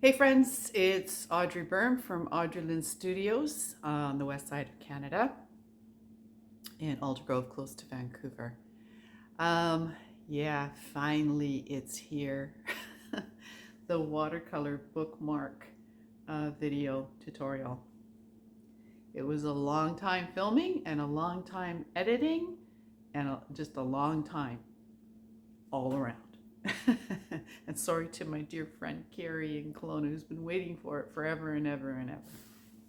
Hey friends, it's Audrey from Audrey Lynn Studios on the west side of Canada in Aldergrove, close to Vancouver. Yeah, finally it's here. The watercolor bookmark video tutorial. It was a long time filming and a long time editing and just a long time all around. And sorry to my dear friend Carrie in Kelowna who's been waiting for it forever and ever and ever.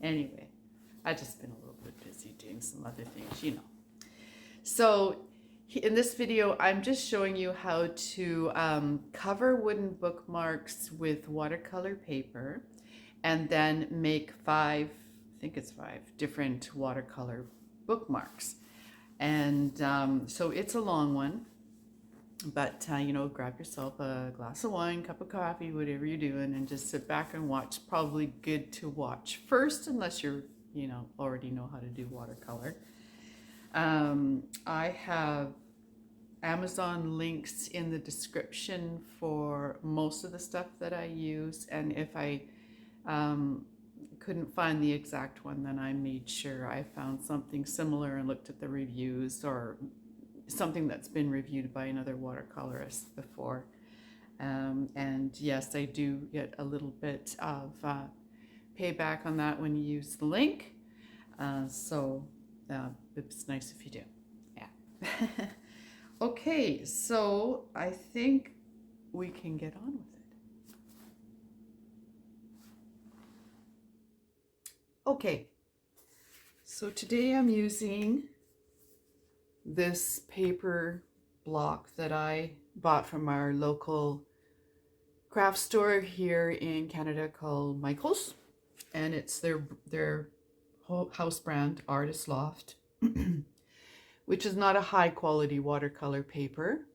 Anyway, I've just been a little bit busy doing some other things, you know. So in this video, I'm just showing you how to cover wooden bookmarks with watercolor paper and then make five different watercolor bookmarks. And so it's a long one. But, you know, grab yourself a glass of wine, cup of coffee, whatever you're doing, and just sit back and watch. Probably good to watch first, unless you're, already know how to do watercolor. I have Amazon links in the description for most of the stuff that I use. And if I couldn't find the exact one, then I made sure I found something similar and looked at the reviews or something that's been reviewed by another watercolorist before. And yes, I do get a little bit of payback on that when you use the link. So it's nice if you do. Yeah. Okay, so I think we can get on with it. Okay, so today I'm using this paper block that I bought from our local craft store here in Canada called Michael's, and it's their house brand Artist Loft, which is not a high quality watercolor paper.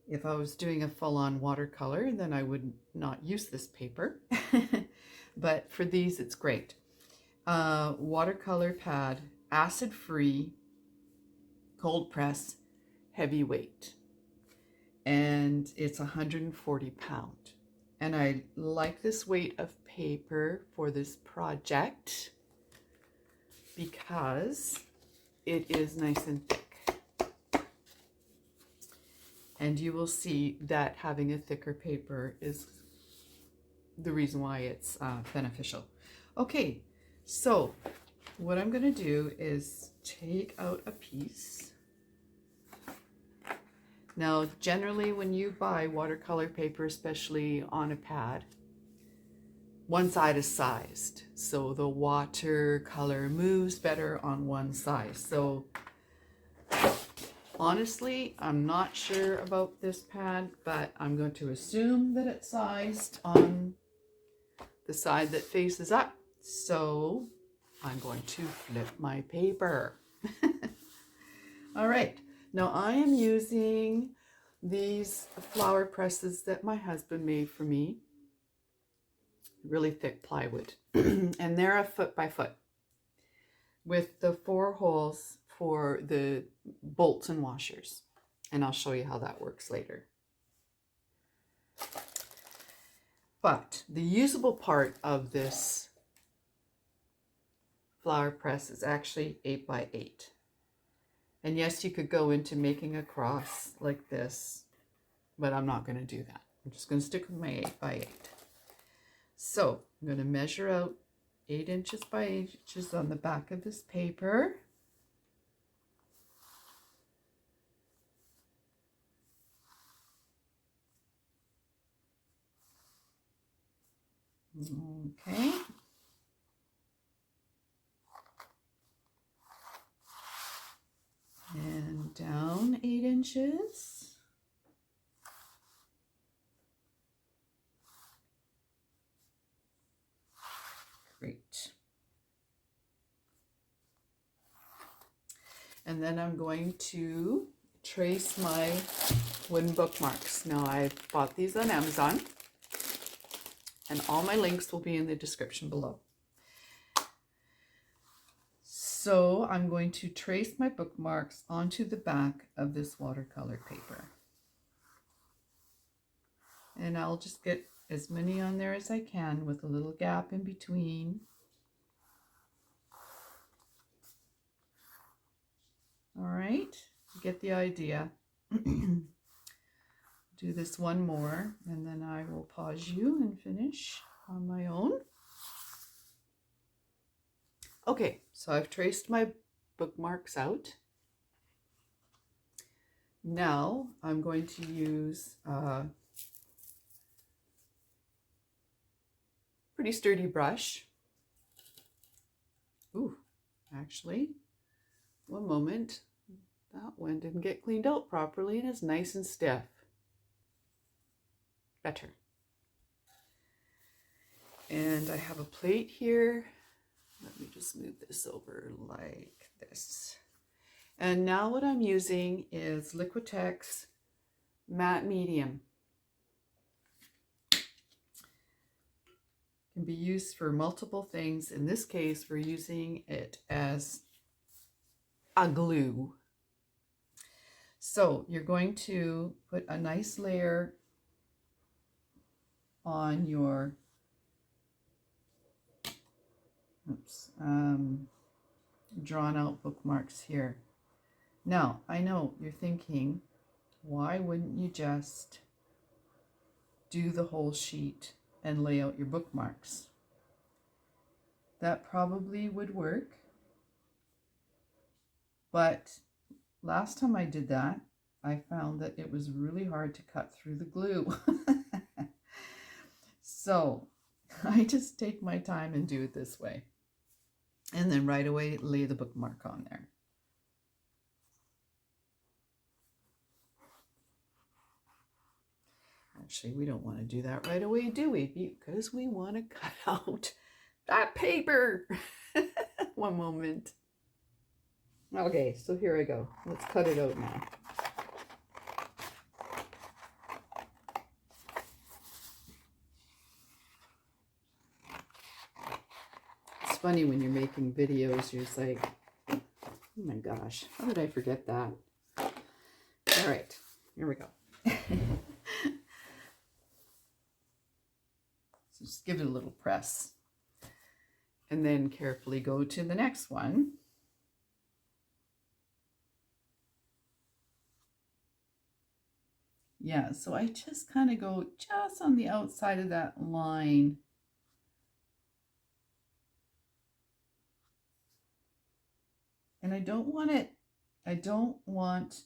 If I was doing a full-on watercolor, then I would not use this paper. But for these, it's great. Watercolor pad, acid-free, cold press, heavyweight, and it's 140 pound. And I like this weight of paper for this project because it is nice and thick. And you will see that having a thicker paper is the reason why it's beneficial. Okay, so what I'm going to do is take out a piece. Now, generally when you buy watercolor paper, especially on a pad, one side is sized, so the watercolor moves better on one side. So honestly, I'm not sure about this pad, but I'm going to assume that it's sized on the side that faces up. So I'm going to flip my paper. All right. Now I am using these flower presses that my husband made for me, really thick plywood, and they're a foot by foot with the 4 holes for the bolts and washers. And I'll show you how that works later. But the usable part of this flower press is actually 8 by 8. And yes, you could go into making a cross like this, but I'm not going to do that. I'm just going to stick with my 8 by 8. So I'm going to measure out 8 inches by 8 inches on the back of this paper. Okay. And down 8 inches. Great. And then I'm going to trace my wooden bookmarks. Now I bought these on Amazon, and all my links will be in the description below. So I'm going to trace my bookmarks onto the back of this watercolor paper. And I'll just get as many on there as I can with a little gap in between. All right, you get the idea. Do this one more, and then I will pause you and finish on my own. Okay, so I've traced my bookmarks out. Now I'm going to use a pretty sturdy brush. Ooh, actually, one moment. That one didn't get cleaned out properly and is nice and stiff. Better. And I have a plate here. Let me just move this over like this. And now what I'm using is Liquitex Matte Medium. Can be used for multiple things. In this case, we're using it as a glue. So you're going to put a nice layer on your drawn out bookmarks here. Now, I know you're thinking, why wouldn't you just do the whole sheet and lay out your bookmarks? That probably would work, but last time I did that, I found that it was really hard to cut through the glue. So I just take my time and do it this way. And then right away lay the bookmark on there. Actually, we don't want to do that right away, do we? Because we want to cut out that paper. One moment. Okay, so here I go. Let's cut it out now. It's funny when you're making videos, you're just like, oh my gosh, how did I forget that? All right, here we go. So just give it a little press. And then carefully go to the next one. Yeah, so I just kind of go just on the outside of that line. And I don't want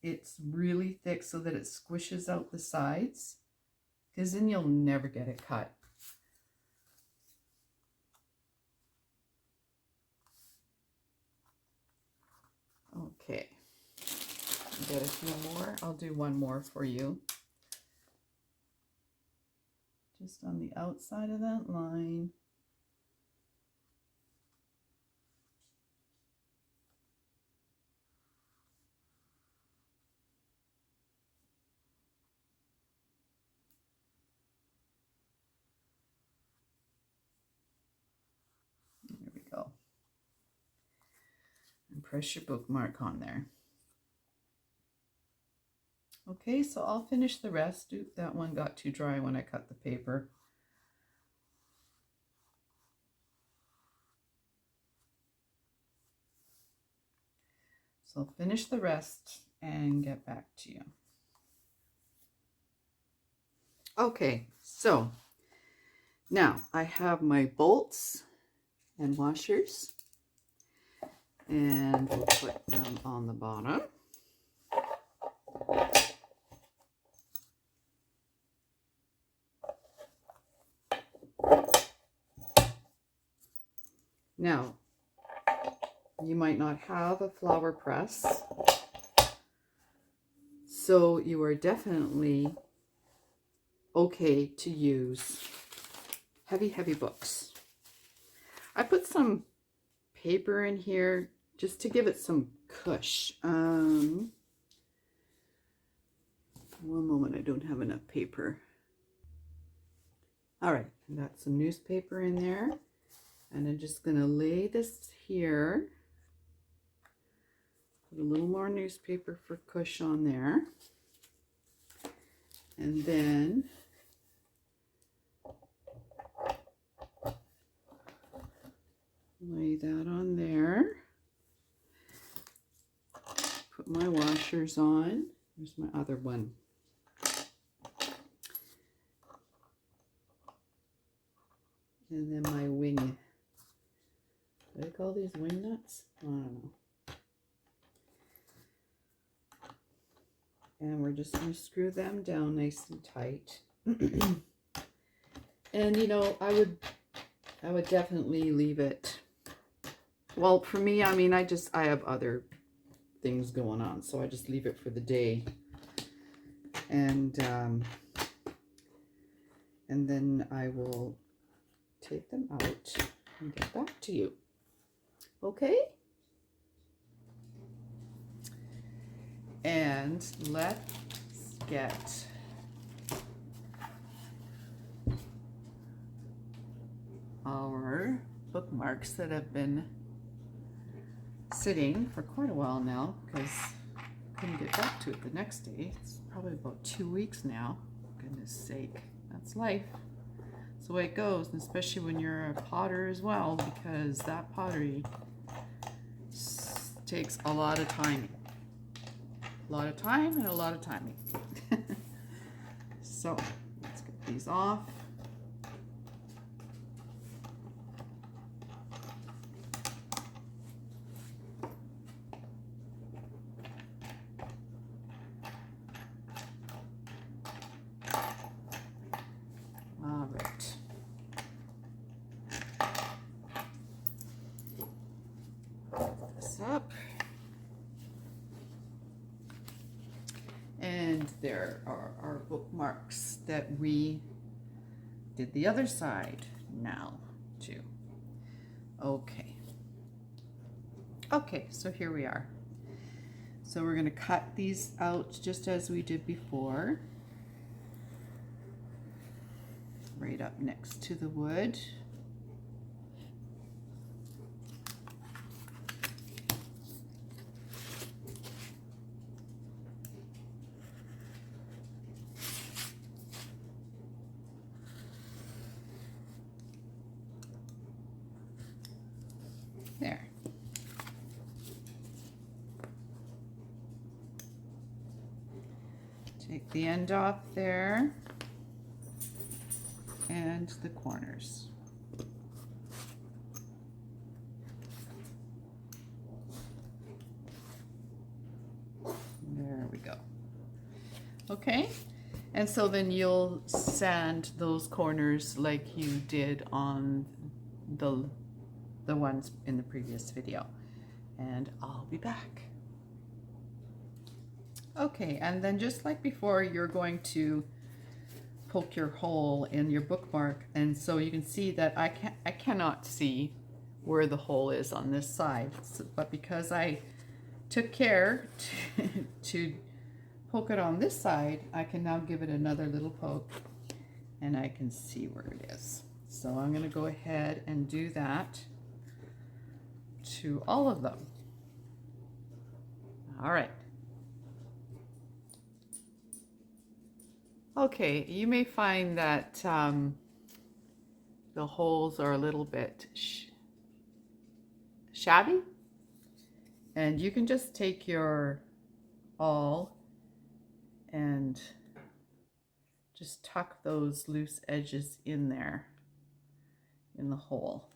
it's really thick so that it squishes out the sides, because then you'll never get it cut. Okay, get a few more. I'll do one more for you. Just on the outside of that line. There we go. And press your bookmark on there. Okay, so I'll finish the rest. Oop, that one got too dry when I cut the paper. So I'll finish the rest and get back to you. Okay, so now I have my bolts and washers, and we'll put them on the bottom. Now, you might not have a flower press, so you are definitely okay to use heavy books. I put some paper in here just to give it some cush. One moment, I don't have enough paper. All right, I got some newspaper in there, and I'm just going to lay this here. Put a little more newspaper for cush on there. And then that on there. Put my washers on. Here's my other one. And then my wing. What do I call these, wing nuts? I don't know. And we're just going to screw them down nice and tight. And you know, I would definitely leave it. Well, for me, I mean, I have other things going on, so I just leave it for the day. And then I will take them out and get back to you. Okay? And let's get our bookmarks that have been sitting for quite a while now, because I couldn't get back to it the next day. It's probably about 2 weeks now. Goodness sake, that's life. That's the way it goes, and especially when you're a potter as well, because that pottery takes a lot of timing. A lot of time and a lot of timing. So let's get these off. All right. Put this up. And there are our bookmarks that we did the other side now too. Okay. Okay, so here we are. So we're going to cut these out just as we did before. Right up next to the wood. There. Take the end off there and the corners. There we go. Okay, and so then you'll sand those corners like you did on the ones in the previous video, and I'll be back. Okay, and then just like before, you're going to poke your hole in your bookmark, and so you can see that I cannot see where the hole is on this side, but because I took care to poke it on this side, I can now give it another little poke and I can see where it is. So I'm going to go ahead and do that to all of them. All right. Okay, you may find that the holes are a little bit shabby, and you can just take your awl and just tuck those loose edges in there in the hole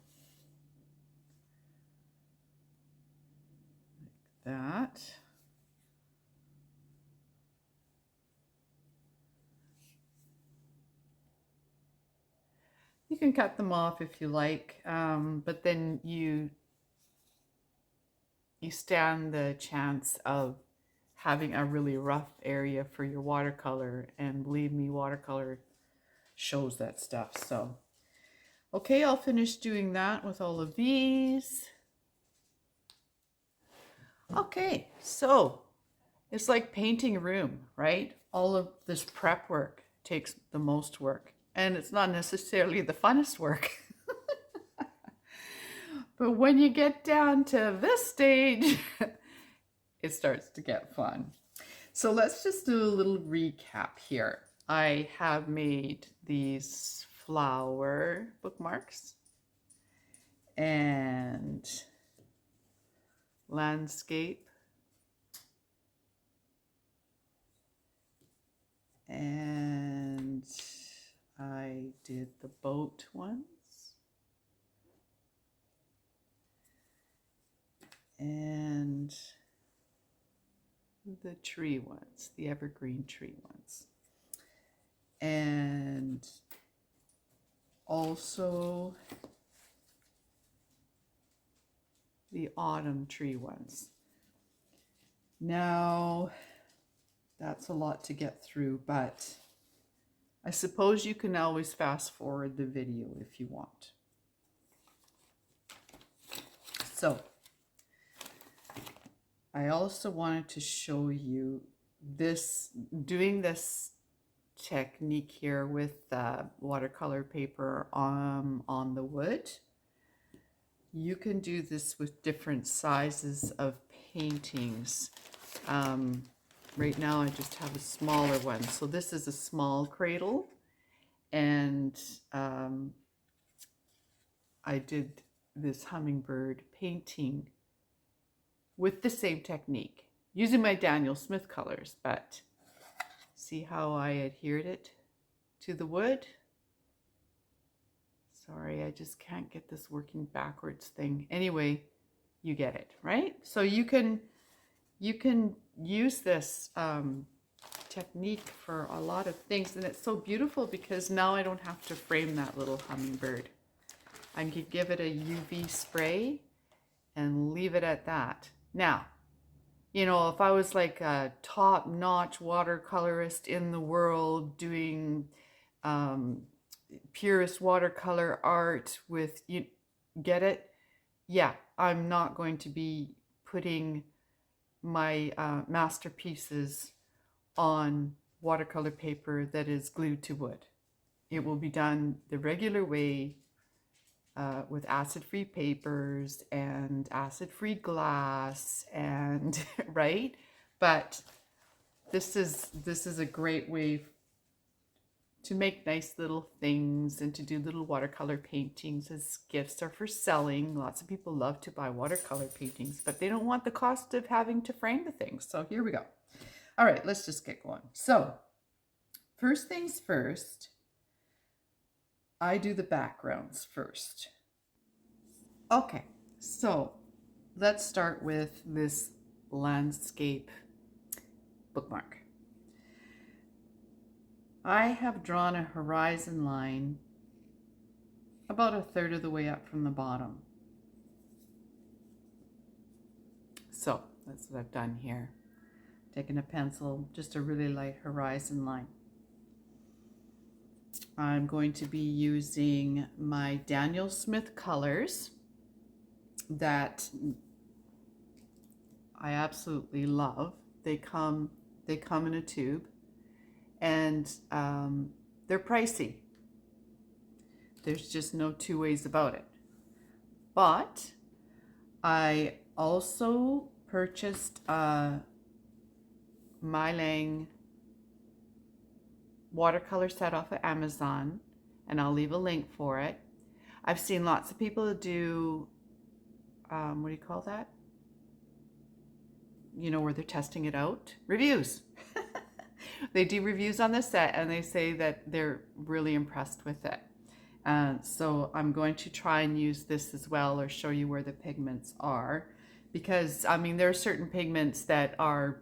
like that. You can cut them off if you like, but then you stand the chance of having a really rough area for your watercolor, and believe me, watercolor shows that stuff. So okay, I'll finish doing that with all of these. Okay, so it's like painting a room, right? All of this prep work takes the most work, and it's not necessarily the funnest work. But when you get down to this stage, it starts to get fun. So let's just do a little recap here. I have made these flower bookmarks, and landscape, and I did the boat ones, and the tree ones, the evergreen tree ones, and also the autumn tree ones. Now, that's a lot to get through, but I suppose you can always fast forward the video if you want. So, I also wanted to show you this, doing this technique here with watercolor paper on the wood. You can do this with different sizes of paintings. Right now I just have a smaller one. So this is a small cradle, and I did this hummingbird painting with the same technique, using my Daniel Smith colors, but see how I adhered it to the wood? Sorry, I just can't get this working backwards thing. Anyway, you get it, right? So you can use this technique for a lot of things, and it's so beautiful because now I don't have to frame that little hummingbird. I can give it a UV spray and leave it at that. Now, you know, if I was like a top-notch watercolorist in the world doing purest watercolor art with, you get it? Yeah, I'm not going to be putting my masterpieces on watercolor paper that is glued to wood. It will be done the regular way, with acid-free papers and acid-free glass, and right? But this is a great way to make nice little things and to do little watercolor paintings as gifts or for selling. Lots of people love to buy watercolor paintings, but they don't want the cost of having to frame the things. So here we go. All right, let's just get going. So first things first, I do the backgrounds first. Okay, so let's start with this landscape bookmark. I have drawn a horizon line about a third of the way up from the bottom. So that's what I've done here. Taking a pencil, just a really light horizon line. I'm going to be using my Daniel Smith colors that I absolutely love. They come in a tube, and they're pricey. There's just no two ways about it. But I also purchased a Mylang watercolor set off of Amazon, and I'll leave a link for it. I've seen lots of people do, what do you call that? You know, where they're testing it out? Reviews. They do reviews on this set, and they say that they're really impressed with it. So I'm going to try and use this as well, or show you where the pigments are, because I mean there are certain pigments that are,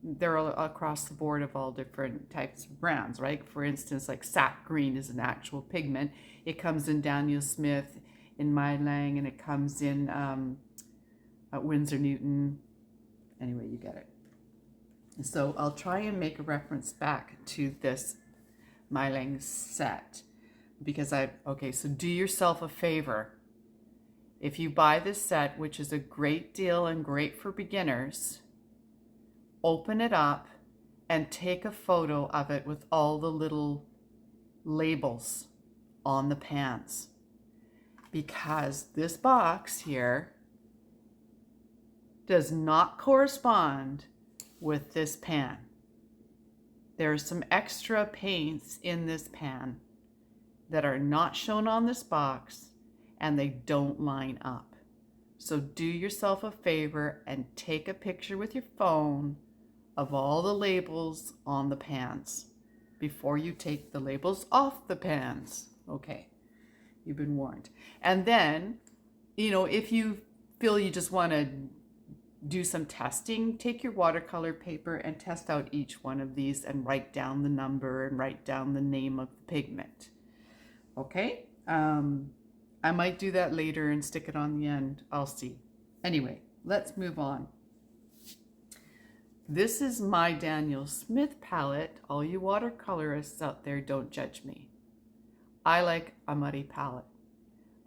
they're across the board of all different types of brands, right? For instance, like sap green is an actual pigment. It comes in Daniel Smith, in Mylang, and it comes in Winsor Newton. Anyway, you get it. So I'll try and make a reference back to this Mylang set, because okay, so do yourself a favor. If you buy this set, which is a great deal and great for beginners, open it up and take a photo of it with all the little labels on the pans, because this box here does not correspond with this pan. There are some extra paints in this pan that are not shown on this box, and they don't line up. So do yourself a favor and take a picture with your phone of all the labels on the pans before you take the labels off the pans. Okay, you've been warned. And then, you know, if you feel you just want to do some testing, take your watercolor paper and test out each one of these and write down the number and write down the name of the pigment. Okay, I might do that later and stick it on the end. I'll see. Anyway, let's move on. This is my Daniel Smith palette. All you watercolorists out there, don't judge me. I like a muddy palette.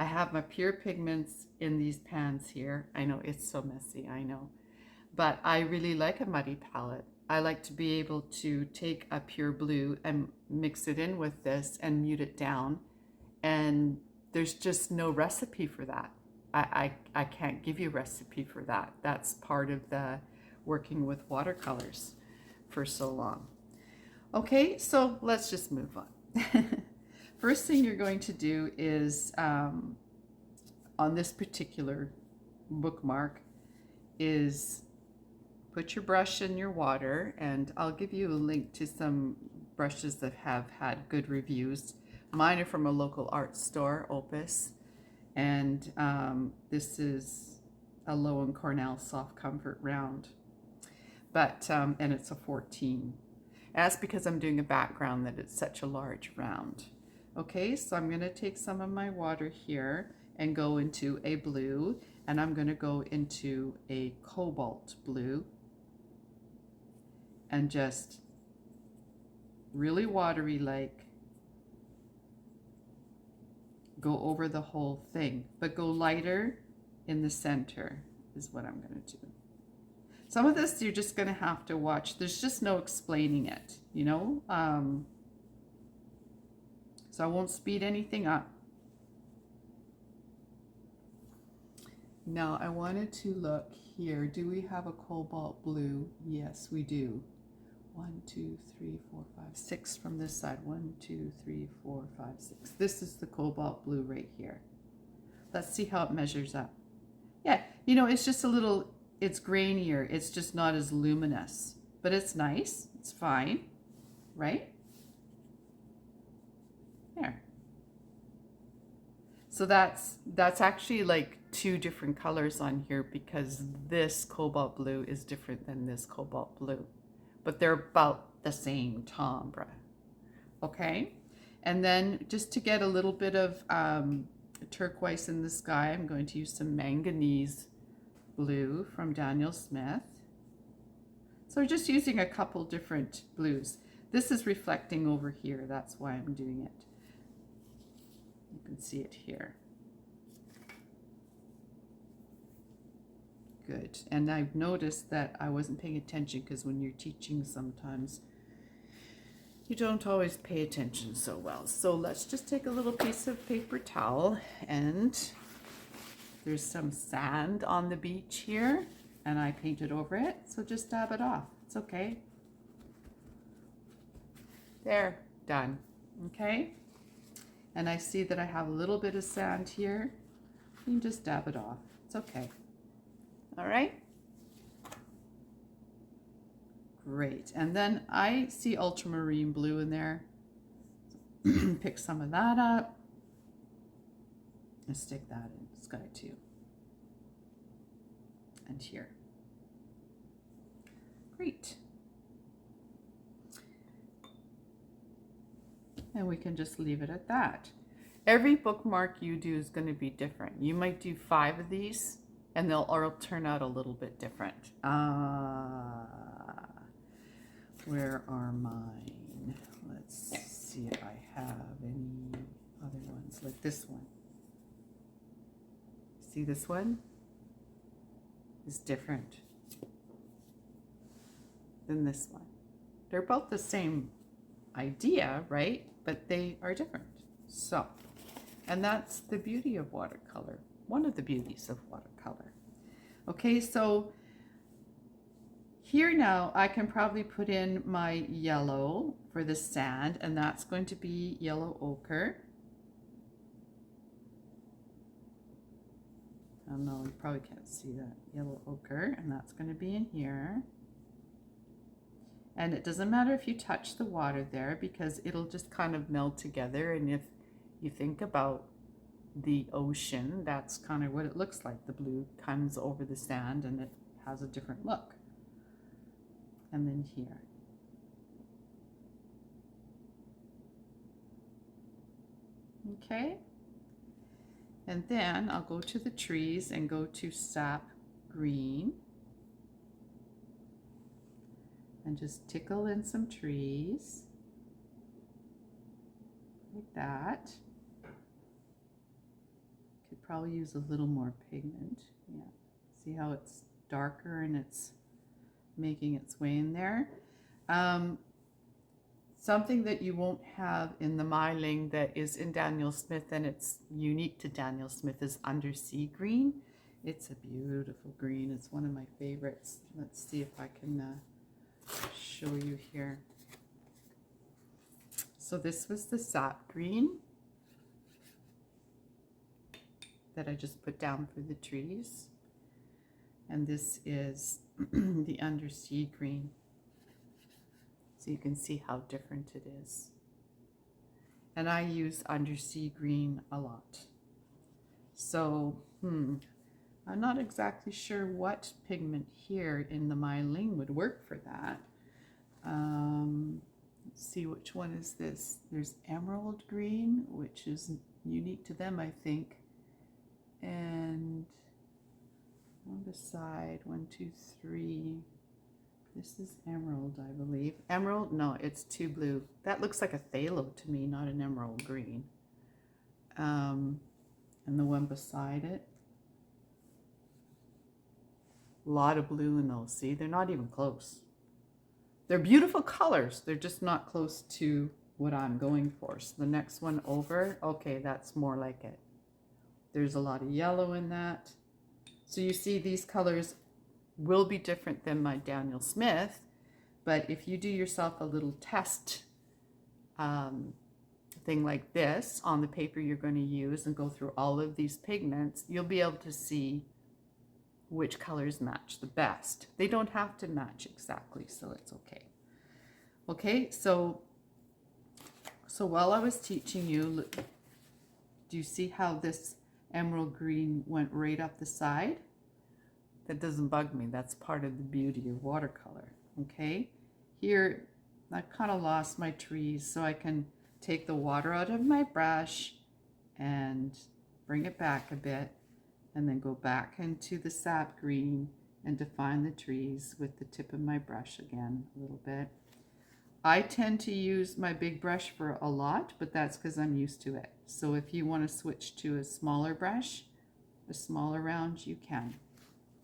I have my pure pigments in these pans here. I know it's so messy, I know. But I really like a muddy palette. I like to be able to take a pure blue and mix it in with this and mute it down. And there's just no recipe for that. I can't give you a recipe for that. That's part of the working with watercolors for so long. Okay, so let's just move on. First thing you're going to do is, on this particular bookmark, is put your brush in your water, and I'll give you a link to some brushes that have had good reviews. Mine are from a local art store, Opus, and this is a Low & Cornell Soft Comfort Round, but and it's a 14. That's because I'm doing a background that it's such a large round. Okay, so I'm going to take some of my water here and go into a blue, and I'm going to go into a cobalt blue and just really watery like go over the whole thing, but go lighter in the center is what I'm going to do. Some of this you're just going to have to watch. There's just no explaining it, you know? So I won't speed anything up. Now I wanted to look here. Do we have a cobalt blue? Yes, we do. 1, 2, 3, 4, 5, 6 from this side. 1, 2, 3, 4, 5, 6. This is the cobalt blue right here. Let's see how it measures up. Yeah, you know, it's just a little, it's grainier. It's just not as luminous, but it's nice. It's fine, right? There. So that's actually like 2 different colors on here because this cobalt blue is different than this cobalt blue, but they're about the same timbre. Okay, and then just to get a little bit of turquoise in the sky, I'm going to use some manganese blue from Daniel Smith. So we're just using a couple different blues. This is reflecting over here, that's why I'm doing it. You can see it here. Good. And I've noticed that I wasn't paying attention because when you're teaching sometimes you don't always pay attention so well. So let's just take a little piece of paper towel, and there's some sand on the beach here and I painted over it, so just dab it off. It's okay. There, done. Okay. And I see that I have a little bit of sand here. You can just dab it off. It's okay. All right. Great. And then I see ultramarine blue in there. Pick some of that up and stick that in sky 2. And here. Great. And we can just leave it at that. Every bookmark you do is going to be different. You might do 5 of these and they'll all turn out a little bit different. Where are mine? Let's see if I have any other ones like this one. See, this one is different than this one. They're both the same idea, right? But they are different. So, and that's the beauty of watercolor. One of the beauties of watercolor. Okay, so here now I can probably put in my yellow for the sand, and that's going to be yellow ochre. I don't know, you probably can't see that yellow ochre, and that's going to be in here. And it doesn't matter if you touch the water there because it'll just kind of meld together. And if you think about the ocean, that's kind of what it looks like. The blue comes over the sand and it has a different look. And then here. Okay. And then I'll go to the trees and go to sap green. And just tickle in some trees. Like that. Could probably use a little more pigment. Yeah. See how it's darker and it's making its way in there. Something that you won't have in the myling that is in Daniel Smith and it's unique to Daniel Smith is undersea green. It's a beautiful green. It's one of my favorites. Let's see if I can show you here. So this was the sap green that I just put down for the trees. And this is the undersea green. So you can see how different it is. And I use undersea green a lot. So, I'm not exactly sure what pigment here in the myling would work for that. Let's see, which one is this? There's emerald green, which is unique to them, I think. And on the side, 1, 2, 3. This is emerald, I believe. Emerald? No, it's too blue. That looks like a phthalo to me, not an emerald green. And the one beside it. A lot of blue in those. See, they're not even close. They're beautiful colors. They're just not close to what I'm going for. So the next one over, okay, that's more like it. There's a lot of yellow in that. So you see these colors will be different than my Daniel Smith, but if you do yourself a little test thing like this on the paper you're going to use and go through all of these pigments, you'll be able to see which colors match the best. They don't have to match exactly, so it's okay. Okay, so while I was teaching you, look, do you see how this emerald green went right up the side? That doesn't bug me. That's part of the beauty of watercolor. Okay, here I've kind of lost my trees, so I can take the water out of my brush and bring it back a bit and then go back into the sap green and define the trees with the tip of my brush again a little bit. I tend to use my big brush for a lot, but that's because I'm used to it. So if you want to switch to a smaller brush, a smaller round, you can.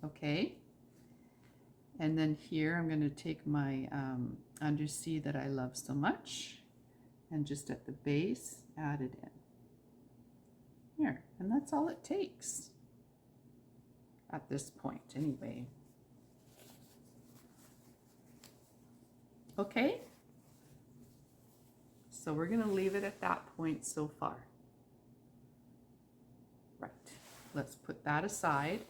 Okay, and then here I'm going to take my undersea that I love so much and just at the base add it in here, and that's all it takes at this point anyway. Okay, so we're going to leave it at that point so far. Right, let's put that aside.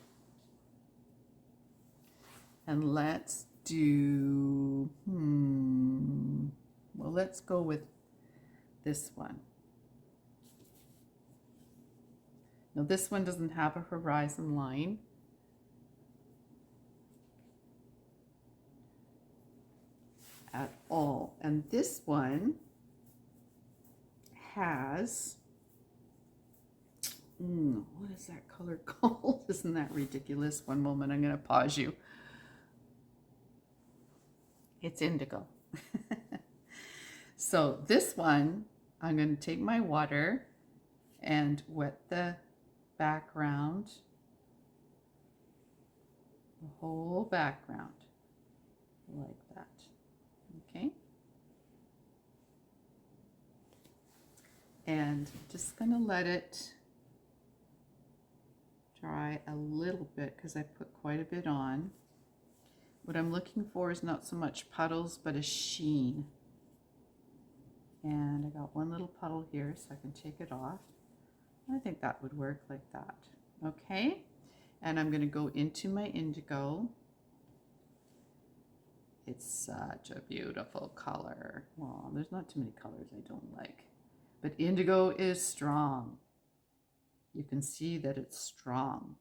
And let's do, well, let's go with this one. Now this one doesn't have a horizon line. At all. And this one has, what is that color called? Isn't that ridiculous? One moment, I'm going to pause you. It's indigo. So this one, I'm going to take my water and wet the background, the whole background, like that. Okay. And just going to let it dry a little bit because I put quite a bit on. What I'm looking for is not so much puddles, but a sheen. And I got one little puddle here, so I can take it off. I think that would work like that. Okay. And I'm going to go into my indigo. It's such a beautiful color. Well, there's not too many colors I don't like. But indigo is strong. You can see that it's strong.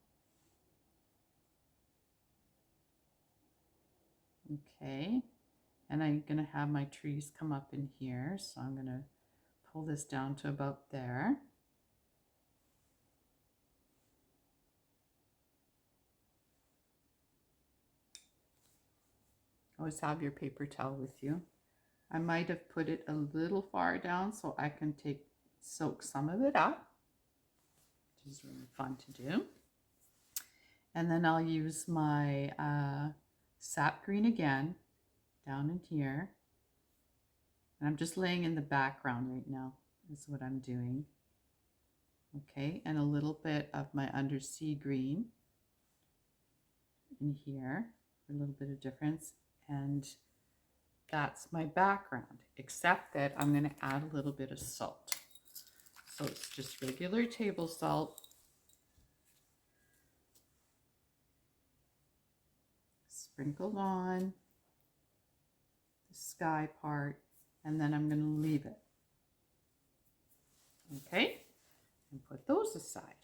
Okay. And I'm going to have my trees come up in here. So I'm going to pull this down to about there. Always have your paper towel with you. I might have put it a little far down so I can soak some of it up, which is really fun to do. And then I'll use my sap green again down in here. And I'm just laying in the background right now is what I'm doing. Okay, and a little bit of my undersea green in here for a little bit of difference. And that's my background, except that I'm going to add a little bit of salt. So it's just regular table salt. Sprinkled on the sky part, and then I'm going to leave it. Okay, and put those aside.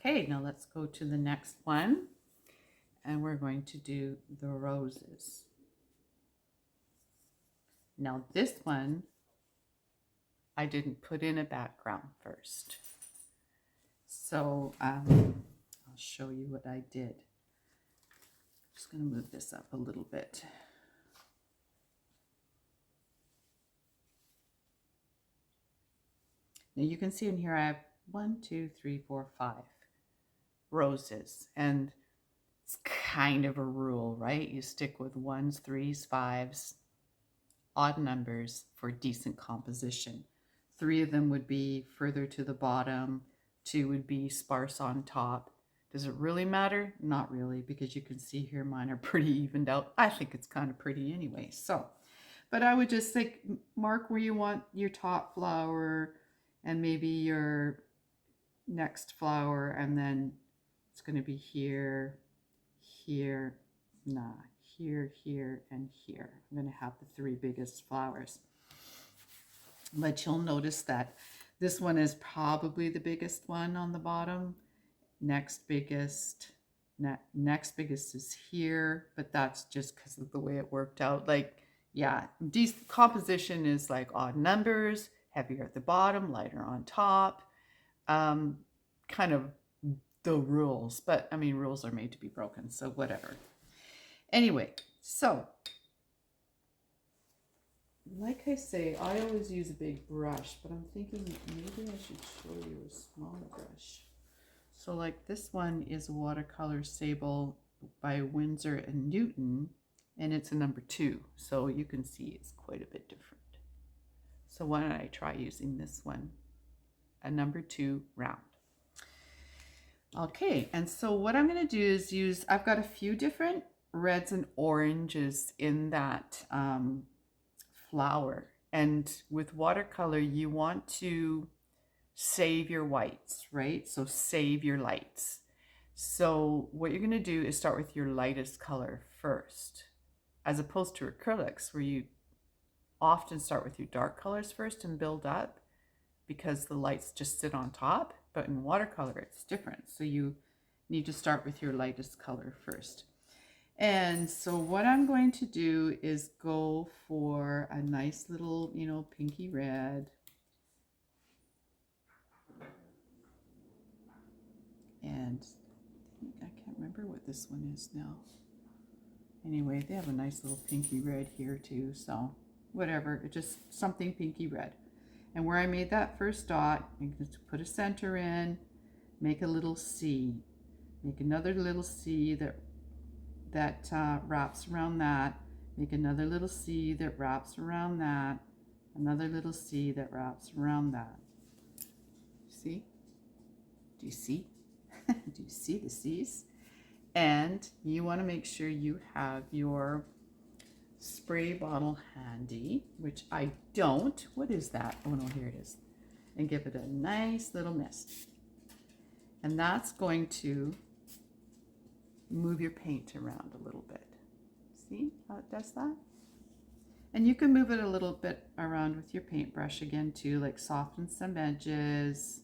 Okay, now let's go to the next one, and we're going to do the roses. Now this one, I didn't put in a background first. So I'll show you what I did. I'm just going to move this up a little bit. Now you can see in here I have 1, 2, 3, 4, 5 roses, and it's kind of a rule, right? You stick with 1s, 3s, 5s, odd numbers for decent composition. 3 of them would be further to the bottom, 2 would be sparse on top. Does it really matter? Not really, because you can see here mine are pretty evened out. I think it's kind of pretty anyway. So, but I would just like mark where you want your top flower and maybe your next flower, and then it's going to be here, here, here, here, and here. I'm going to have the 3 biggest flowers. But you'll notice that this one is probably the biggest one on the bottom. Next biggest is here, but that's just because of the way it worked out. Like, yeah, composition is like odd numbers, heavier at the bottom, lighter on top. Kind of the rules, but I mean, rules are made to be broken, so whatever. Anyway, so like I say, I always use a big brush, but I'm thinking maybe I should show you a smaller brush. So like this one is Watercolor Sable by Winsor and Newton, and it's a number 2, so you can see it's quite a bit different. So why don't I try using this one, a number 2 round. Okay, and so what I'm going to do is I've got a few different reds and oranges in that flower, and with watercolor you want to save your whites, right? So save your lights. So what you're going to do is start with your lightest color first, as opposed to acrylics where you often start with your dark colors first and build up because the lights just sit on top. But in watercolor it's different, so you need to start with your lightest color first. And so what I'm going to do is go for a nice little, you know, pinky red. And I can't remember what this one is now. Anyway, they have a nice little pinky red here too, so whatever, it's just something pinky red. And where I made that first dot, I'm going to put a center in, make a little C, make another little C that wraps around that, make another little C that wraps around that, another little C that wraps around that. See? Do you see? Do you see the C's? And you want to make sure you have your spray bottle handy, which I don't. What is that? Oh no, here it is. and give it a nice little mist. And that's going to move your paint around a little bit. See how it does that? And you can move it a little bit around with your paintbrush again too, like soften some edges.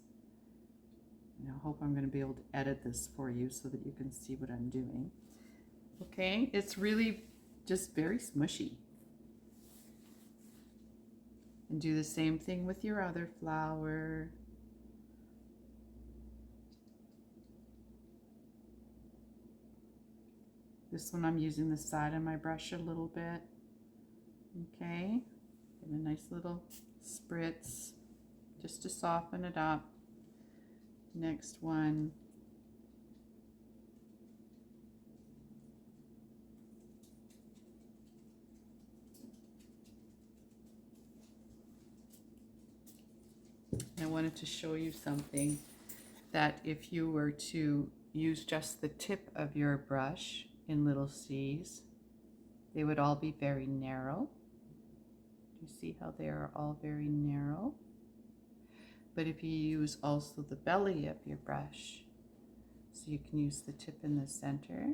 And I hope I'm going to be able to edit this for you so that you can see what I'm doing. Okay, it's really just very smushy. And do the same thing with your other flower. This one I'm using the side of my brush a little bit. Okay, give a nice little spritz just to soften it up. Next one. I wanted to show you something that if you were to use just the tip of your brush in little C's, they would all be very narrow. Do you see how they are all very narrow? But if you use also the belly of your brush, so you can use the tip in the center,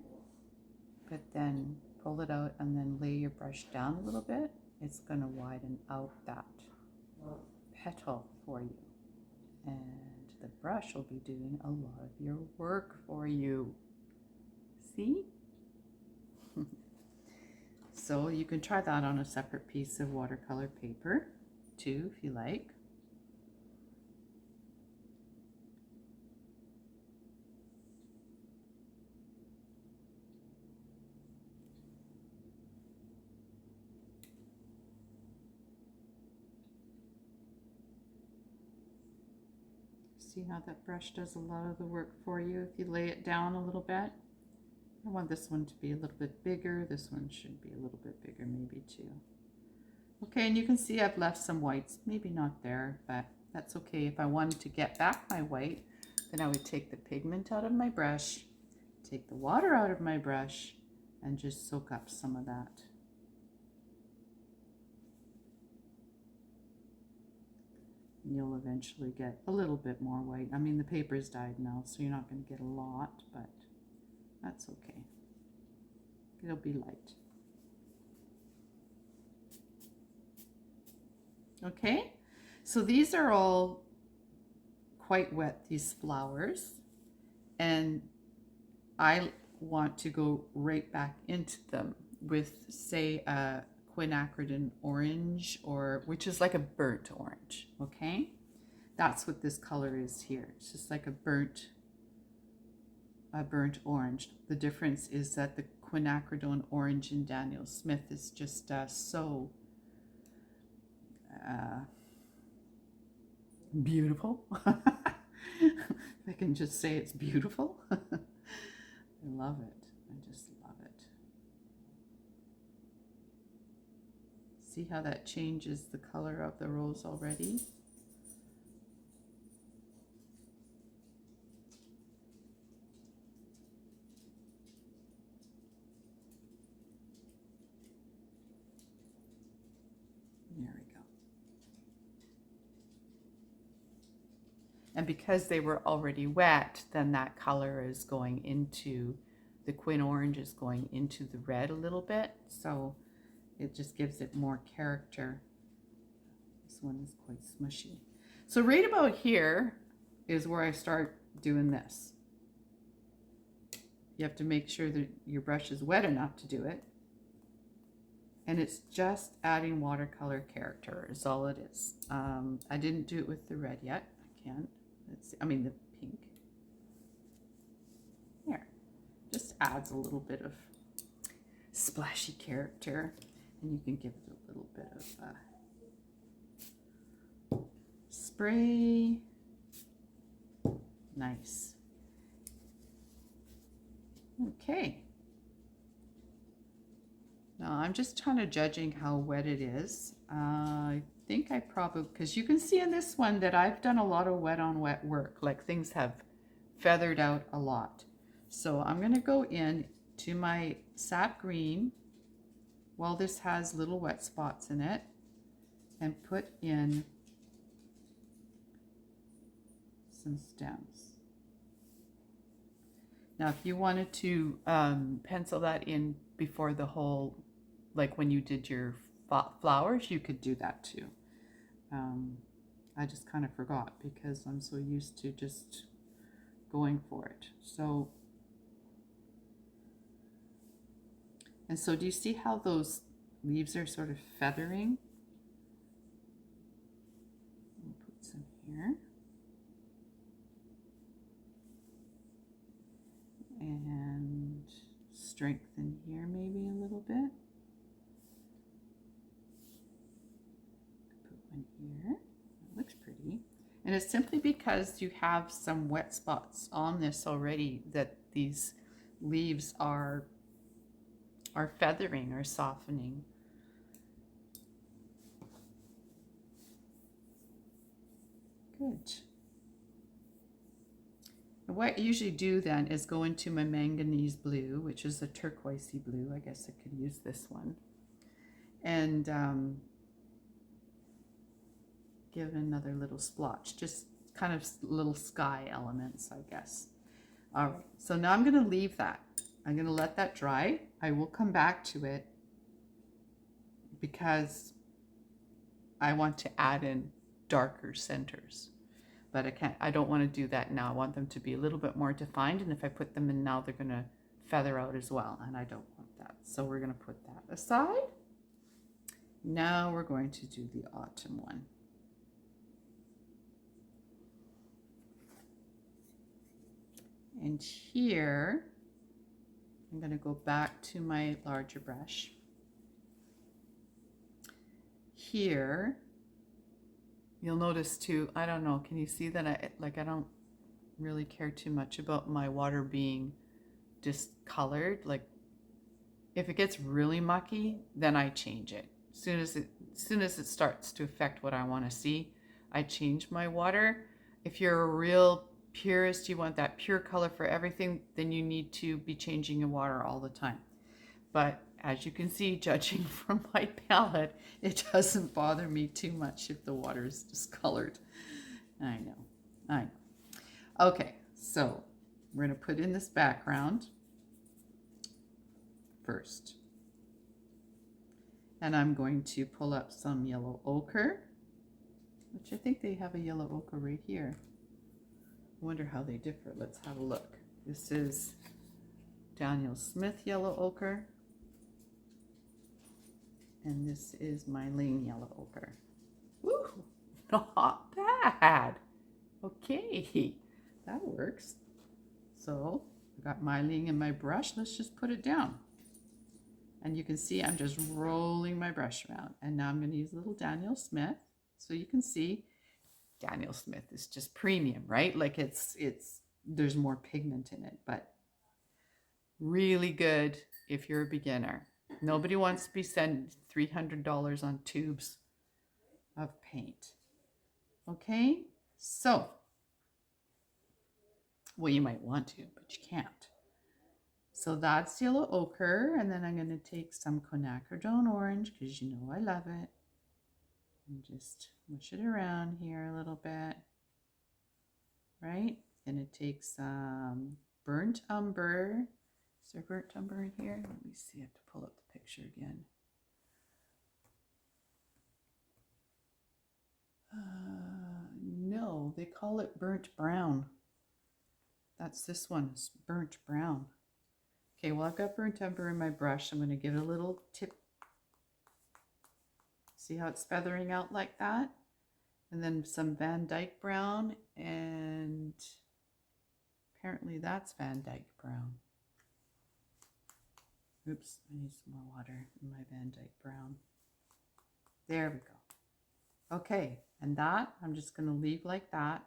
but then pull it out and then lay your brush down a little bit, it's going to widen out that petal for you. And the brush will be doing a lot of your work for you. See? So you can try that on a separate piece of watercolor paper too, if you like. See how that brush does a lot of the work for you if you lay it down a little bit. I want this one to be a little bit bigger. This one should be a little bit bigger maybe too. Okay, and you can see I've left some whites, maybe not there, but that's okay. If I wanted to get back my white, then I would take the pigment out of my brush, take the water out of my brush, and just soak up some of that. You'll eventually get a little bit more white. I mean, the paper's dyed now, so you're not going to get a lot, but that's okay. It'll be light. Okay, so these are all quite wet, these flowers, and I want to go right back into them with, say, a quinacridone orange, or which is like a burnt orange. Okay, that's what this color is here. It's just like a burnt orange. The difference is that the quinacridone orange in Daniel Smith is just so beautiful. If I can just say it's beautiful. I love it. I just love it. See how that changes the color of the rose already? There we go. And because they were already wet, then that color is going into, the quin orange is going into the red a little bit. So it just gives it more character. This one is quite smushy. So right about here is where I start doing this. You have to make sure that your brush is wet enough to do it. And it's just adding watercolor character is all it is. I didn't do it with the red yet. I can't. Let's see. I mean the pink. There. Just adds a little bit of splashy character. And you can give it a little bit of spray. Nice. Okay. Now I'm just kind of judging how wet it is. I think I probably, because you can see in this one that I've done a lot of wet on wet work, like things have feathered out a lot. So I'm going to go in to my sap green while this has little wet spots in it and put in some stems. Now, if you wanted to pencil that in before the whole, like when you did your flowers, you could do that too. I just kind of forgot because I'm so used to just going for it. So, and so do you see how those leaves are sort of feathering? I'll put some here. And strengthen here maybe a little bit. Put one here. That looks pretty. And it's simply because you have some wet spots on this already that these leaves are feathering or softening. Good. And what I usually do then is go into my manganese blue, which is a turquoisey blue. I guess I could use this one. And give it another little splotch, just kind of little sky elements, I guess. All right, so now I'm going to leave that. I'm going to let that dry. I will come back to it because I want to add in darker centers, but I don't want to do that now. I want them to be a little bit more defined, and if I put them in now, they're going to feather out as well, and I don't want that. So we're going to put that aside. Now we're going to do the autumn one. And here, I'm going to go back to my larger brush. Here, you'll notice too, I don't know, can you see that I don't really care too much about my water being discolored. Like if it gets really mucky, then I change it. As soon as it starts to affect what I want to see, I change my water. If you're a real purist, you want that pure color for everything, then you need to be changing your water all the time. But as you can see, judging from my palette, it doesn't bother me too much if the water is discolored. I know. Okay, so we're going to put in this background first. And I'm going to pull up some yellow ochre, which I think they have a yellow ochre right here. I wonder how they differ. Let's have a look. This is Daniel Smith yellow ochre. And this is my Lynn yellow ochre. Woo! Not bad. Okay, that works. So I got my Lynn in my brush. Let's just put it down. And you can see I'm just rolling my brush around. And now I'm going to use a little Daniel Smith. So you can see Daniel Smith is just premium, right? Like there's more pigment in it, but really good if you're a beginner. Nobody wants to be spending $300 on tubes of paint. Okay, so, well, you might want to, but you can't. So that's yellow ochre, and then I'm going to take some quinacridone orange, because you know I love it, and just mush it around here a little bit, right? Going to take some burnt umber. Is there burnt umber in here? Let me see, I have to pull up the picture again. No, they call it burnt brown. That's this one, it's burnt brown. Okay, well, I've got burnt umber in my brush. I'm going to give it a little tip. See how it's feathering out like that? And then some Van Dyke brown, and apparently that's Van Dyke brown. Oops, I need some more water in my Van Dyke brown. There we go. Okay, and that I'm just going to leave like that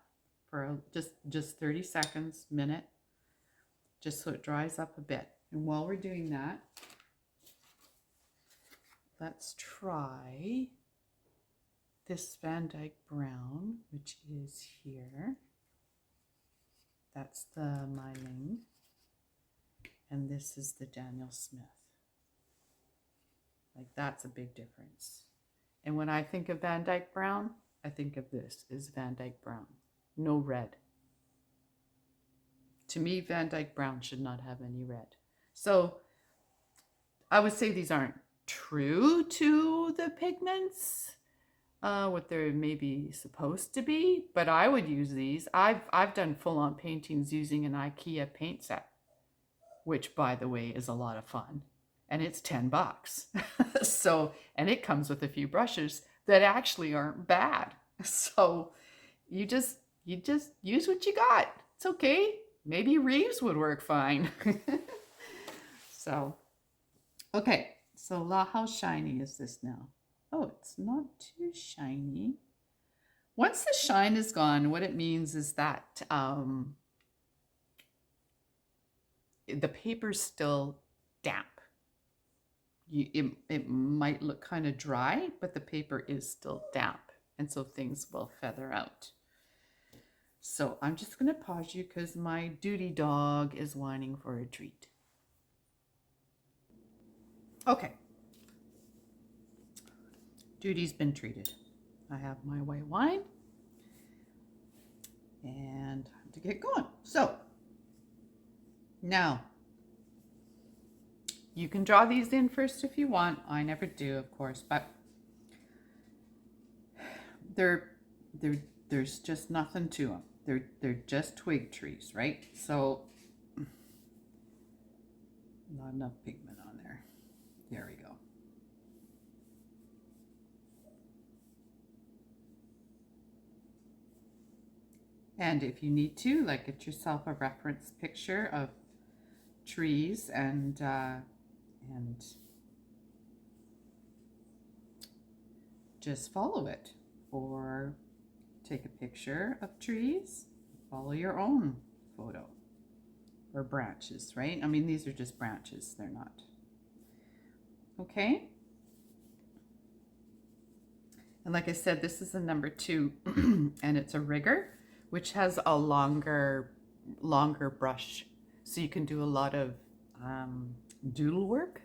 for just 30 seconds, minute, just so it dries up a bit. And while we're doing that, let's try this Van Dyke brown, which is here. That's the Myling. And this is the Daniel Smith. Like, that's a big difference. And when I think of Van Dyke brown, I think of this is Van Dyke brown. No red. To me, Van Dyke Brown should not have any red. So I would say these aren't true to the pigments, what they're maybe supposed to be, but I would use these. I've done full-on paintings using an IKEA paint set, which, by the way, is a lot of fun, and it's $10. So, and it comes with a few brushes that actually aren't bad. So you just use what you got. It's okay. Maybe Reeves would work fine. So, okay. So how shiny is this now? Oh, it's not too shiny. Once the shine is gone, what it means is that the paper's still damp. It might look kind of dry, but the paper is still damp, and so things will feather out. So I'm just going to pause you because my duty dog is whining for a treat. Okay. Duty's been treated. I have my white wine and time to get going. So now you can draw these in first if you want. I never do, of course, but there's just nothing to them. They're just twig trees, right? So not enough pigment on there. There we go. And if you need to, like, get yourself a reference picture of trees and just follow it, or take a picture of trees, follow your own photo, or branches, right? I mean, these are just branches, they're not. Okay. And like I said, this is a number 2 and it's a rigger, which has a longer brush. So you can do a lot of doodle work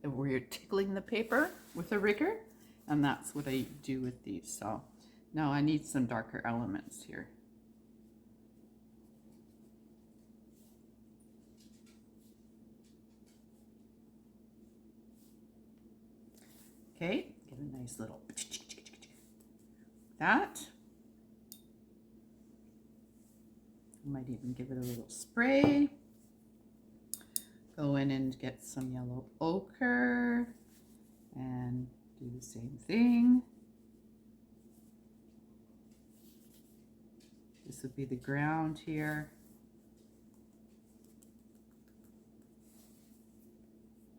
where you're tickling the paper with a rigger. And that's what I do with these. So now I need some darker elements here. Okay, get a nice little that. Might even give it a little spray. Go in and get some yellow ochre and do the same thing. This would be the ground here.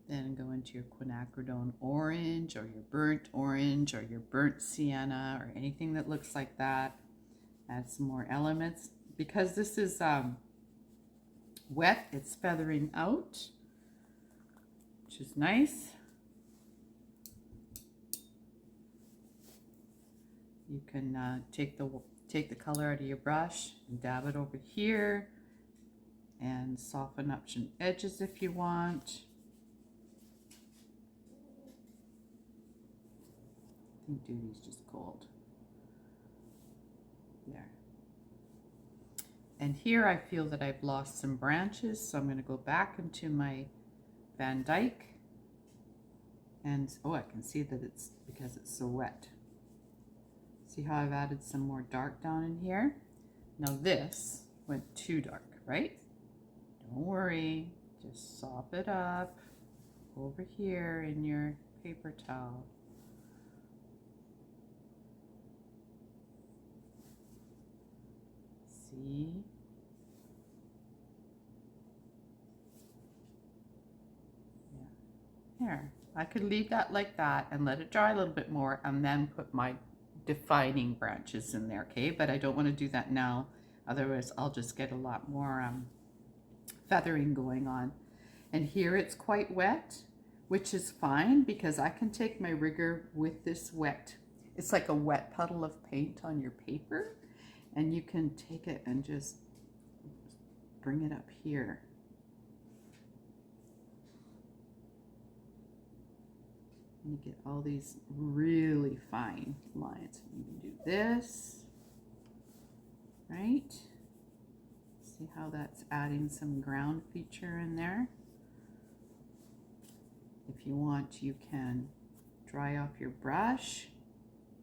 Then go into your quinacridone orange, or your burnt orange, or your burnt sienna, or anything that looks like that. Add some more elements. Because this is wet, it's feathering out, which is nice. You can take the color out of your brush and dab it over here and soften up some edges if you want. I think Duty's just gold. There. And here I feel that I've lost some branches, so I'm going to go back into my Van Dyke. And oh, I can see that it's because it's so wet. See how I've added some more dark down in here? Now this went too dark, right? Don't worry, just sop it up over here in your paper towel. See? Yeah. Here, I could leave that like that and let it dry a little bit more and then put my defining branches in there, okay? But I don't want to do that now, otherwise I'll just get a lot more feathering going on. And here it's quite wet, which is fine because I can take my rigger with this wet. It's like a wet puddle of paint on your paper, and you can take it and just bring it up here. And you get all these really fine lines. You can do this, right? See how that's adding some ground feature in there? If you want, you can dry off your brush,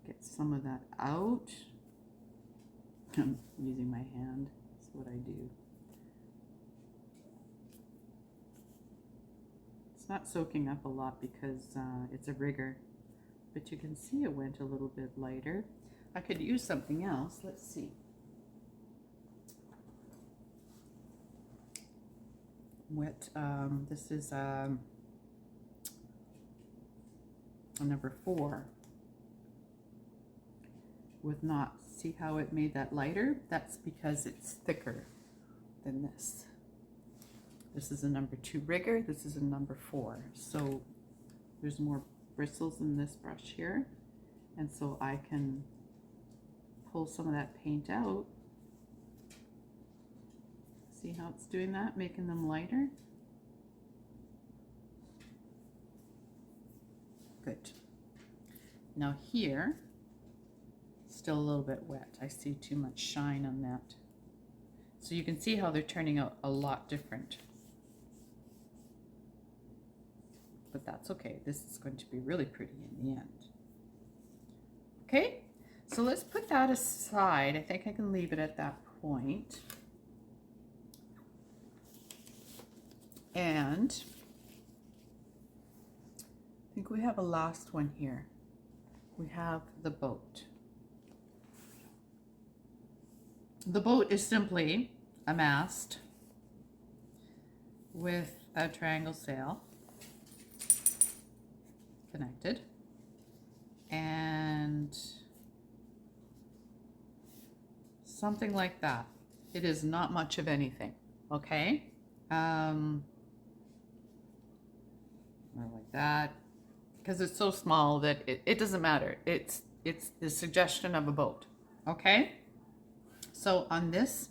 get some of that out. I'm using my hand, that's what I do. It's not soaking up a lot because it's a rigger, but you can see it went a little bit lighter. I could use something else, let's see. Wet, this is a number 4 with not, see how it made that lighter? That's because it's thicker than this. This is a number 2 rigger, this is a number 4. So there's more bristles in this brush here. And so I can pull some of that paint out. See how it's doing that, making them lighter? Good. Now here, still a little bit wet. I see too much shine on that. So you can see how they're turning out a lot different. But that's okay. This is going to be really pretty in the end. Okay, so let's put that aside. I think I can leave it at that point. And I think we have a last one here. We have the boat. The boat is simply a mast with a triangle sail connected and something like that. It is not much of anything, okay? Or like that, because it's so small that it doesn't matter. It's the suggestion of a boat, okay? So on this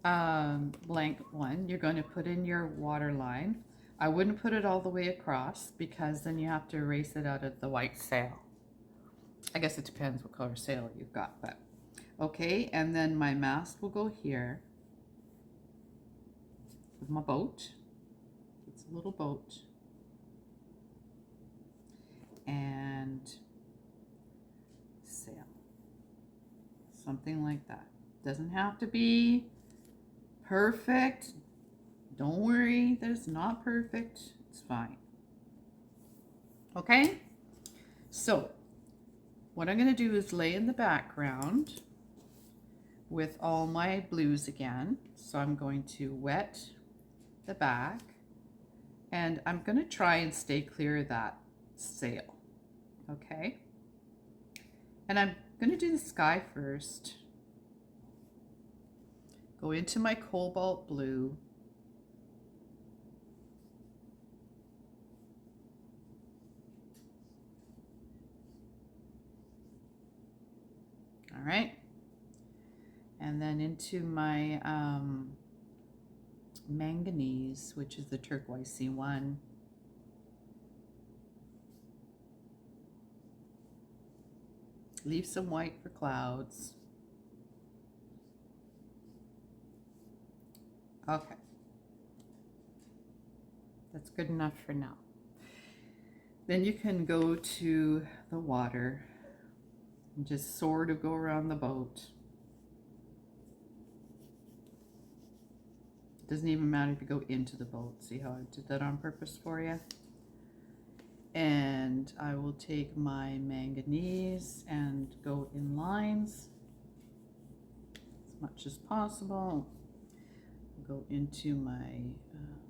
blank one, you're going to put in your water line. I wouldn't put it all the way across because then you have to erase it out of the white sail. I guess it depends what color sail you've got, but okay. And then my mast will go here with my boat. It's a little boat. And sail. Something like that. Doesn't have to be perfect. Don't worry that it's not perfect. It's fine. Okay? So, what I'm going to do is lay in the background with all my blues again. So I'm going to wet the back. And I'm going to try and stay clear of that sail. Okay, and I'm going to do the sky first. Go into my cobalt blue. All right, and then into my manganese, which is the turquoisey one. Leave some white for clouds. Okay. That's good enough for now. Then you can go to the water and just sort of go around the boat. It doesn't even matter if you go into the boat. See how I did that on purpose for you? And I will take my manganese and go in lines as much as possible. I'll go into my,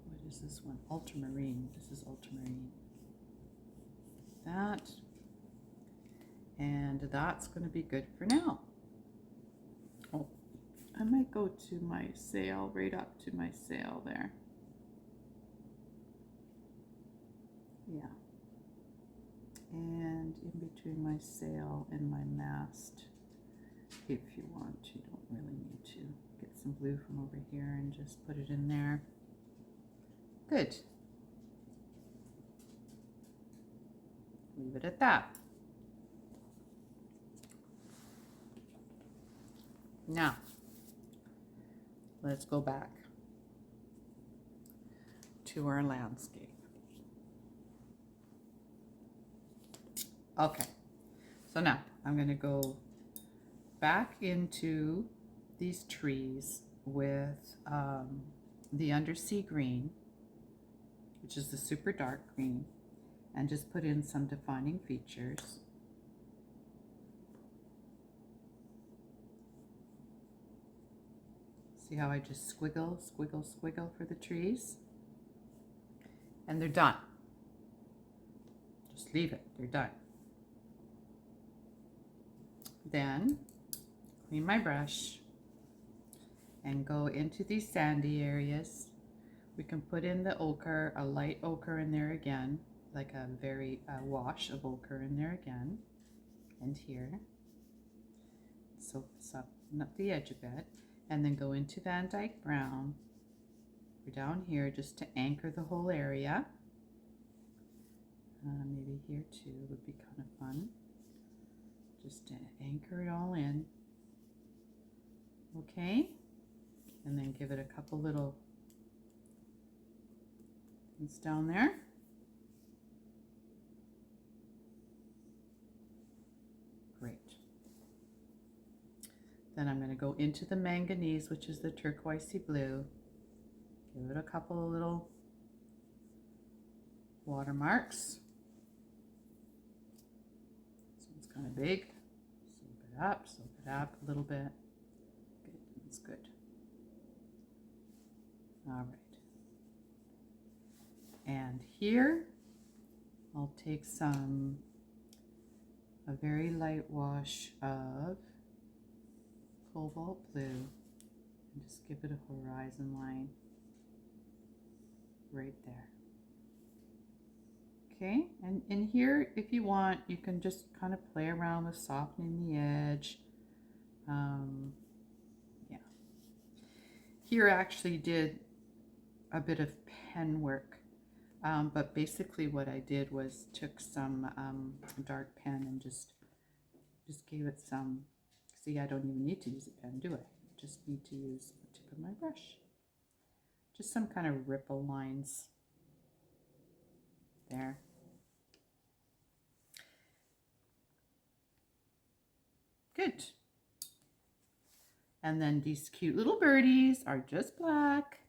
what is this one? Ultramarine. This is ultramarine. That. And that's going to be good for now. Oh, I might go to my sail, right up to my sail there. Yeah. And in between my sail and my mast, if you want, you don't really need to. Get some blue from over here and just put it in there. Good. Leave it at that. Now, let's go back to our landscape. Okay, so now I'm going to go back into these trees with the undersea green, which is the super dark green, and just put in some defining features. See how I just squiggle, squiggle, squiggle for the trees? And they're done. Just leave it, they're done. Then clean my brush and go into these sandy areas. We can put in the ochre, a light ochre in there again, like a very wash of ochre in there again, and here. So up the edge of it, and then go into Van Dyke Brown. We're down here just to anchor the whole area. Maybe here too would be kind of fun. Just to anchor it all in. Okay, and then give it a couple little things down there. Great. Then I'm going to go into the manganese, which is the turquoisey blue. Give it a couple of little watermarks. This one's kind of big. Soak it up a little bit. Good, that's good. All right. And here, I'll take a very light wash of cobalt blue and just give it a horizon line right there. Okay, and in here, if you want, you can just kind of play around with softening the edge. Yeah. Here I actually did a bit of pen work, but basically what I did was took some dark pen and just gave it some. See, I don't even need to use a pen, do I? Just need to use the tip of my brush. Just some kind of ripple lines there. Good. And then these cute little birdies are just black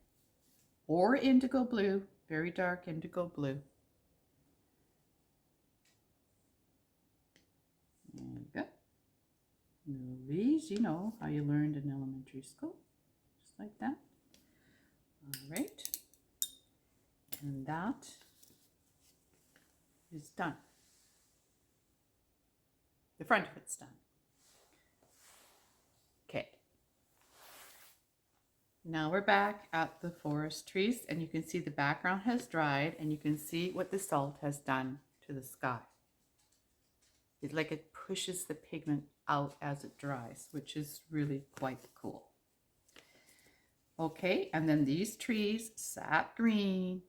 or indigo blue, very dark indigo blue. There you go. Little leaves, you know how you learned in elementary school, just like that. All right. And that is done. The front of it's done. Okay. Now we're back at the forest trees, and you can see the background has dried, and you can see what the salt has done to the sky. It's like it pushes the pigment out as it dries, which is really quite cool. Okay, and then these trees, sap green.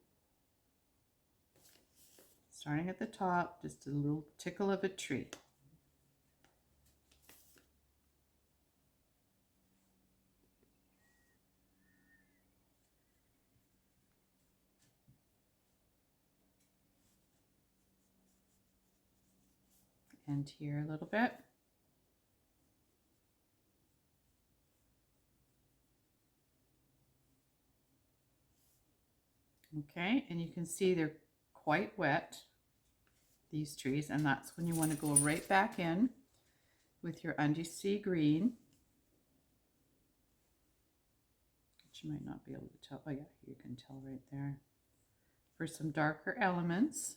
Starting at the top, just a little tickle of a tree. And here a little bit. Okay, and you can see they're quite wet, these trees, and that's when you want to go right back in with your undersea green, which you might not be able to tell. Oh yeah, you can tell right there, for some darker elements.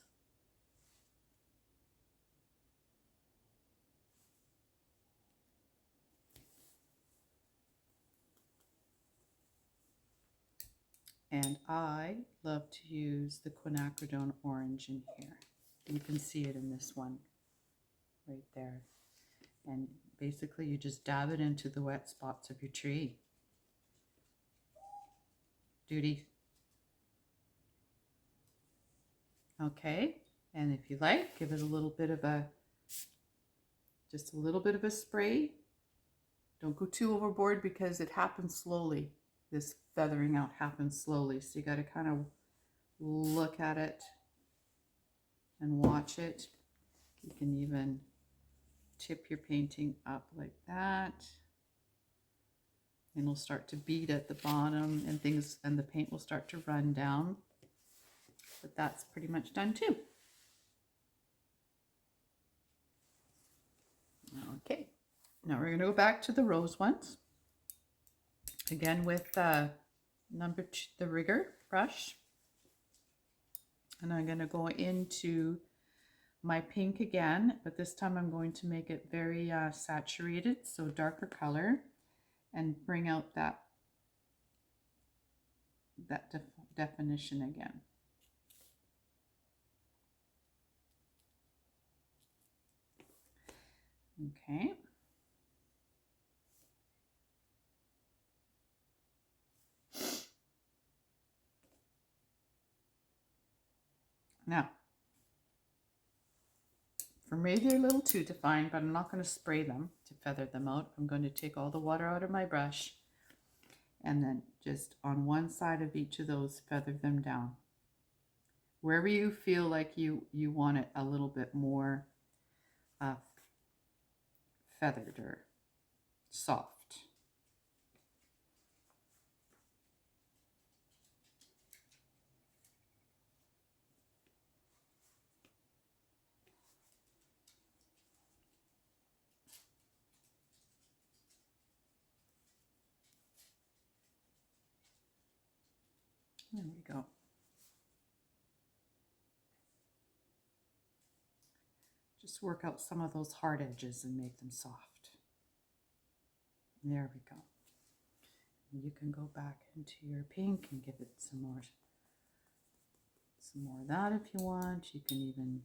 And I love to use the quinacridone orange in here. You can see it in this one right there. And basically you just dab it into the wet spots of your tree. Duty. Okay, and if you like, give it a little bit of just a little bit of a spray. Don't go too overboard because it happens slowly. this feathering out happens slowly. So you got to kind of look at it and watch it. You can even tip your painting up like that. And it'll start to bead at the bottom and things, and the paint will start to run down. But that's pretty much done too. Okay, now we're going to go back to the rose ones. Again with number 2, the rigger brush. And I'm going to go into my pink again, but this time I'm going to make it very saturated, so darker color, and bring out that definition again. Okay. Now, for me, they're a little too defined, but I'm not going to spray them to feather them out. I'm going to take all the water out of my brush and then just on one side of each of those, feather them down. Wherever you feel like you want it a little bit more feathered or soft. There we go. Just work out some of those hard edges and make them soft. There we go. And you can go back into your pink and give it some more of that if you want. You can even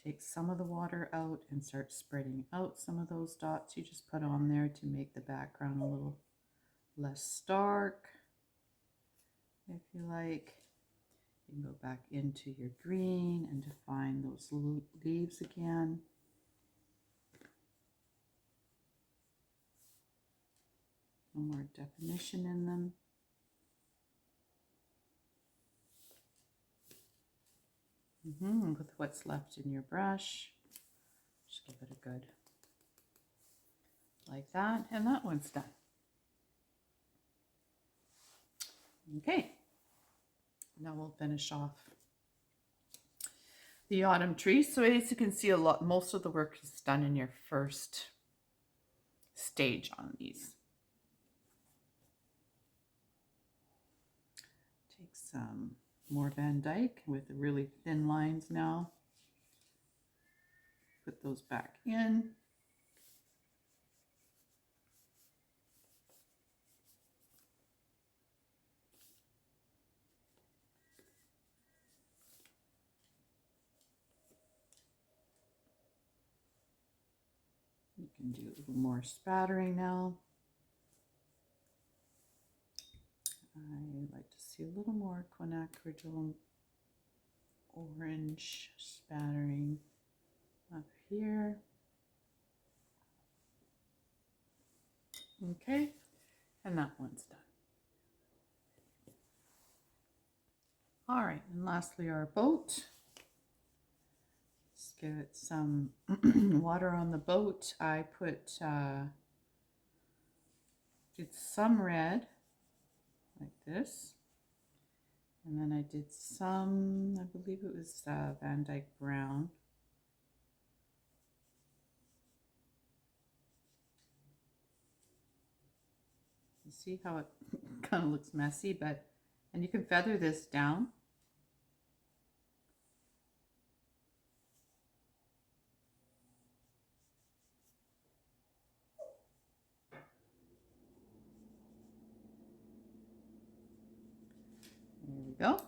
take some of the water out and start spreading out some of those dots you just put on there to make the background a little less stark. If you like, you can go back into your green and define those leaves again. A little more definition in them. With what's left in your brush, just give it a good, like that, and that one's done. Okay, now we'll finish off the autumn tree. So as you can see, most of the work is done in your first stage on these. Take some more Van Dyke with the really thin lines now. Put those back in. You can do a little more spattering now. I like to see a little more quinacridone orange spattering up here. Okay, and that one's done. All right, and lastly our boat. Let's give it some water on the boat. I put did some red like this, and then I did some, I believe it was Van Dyke brown. You see how it kind of looks messy, but, and you can feather this down. There we go.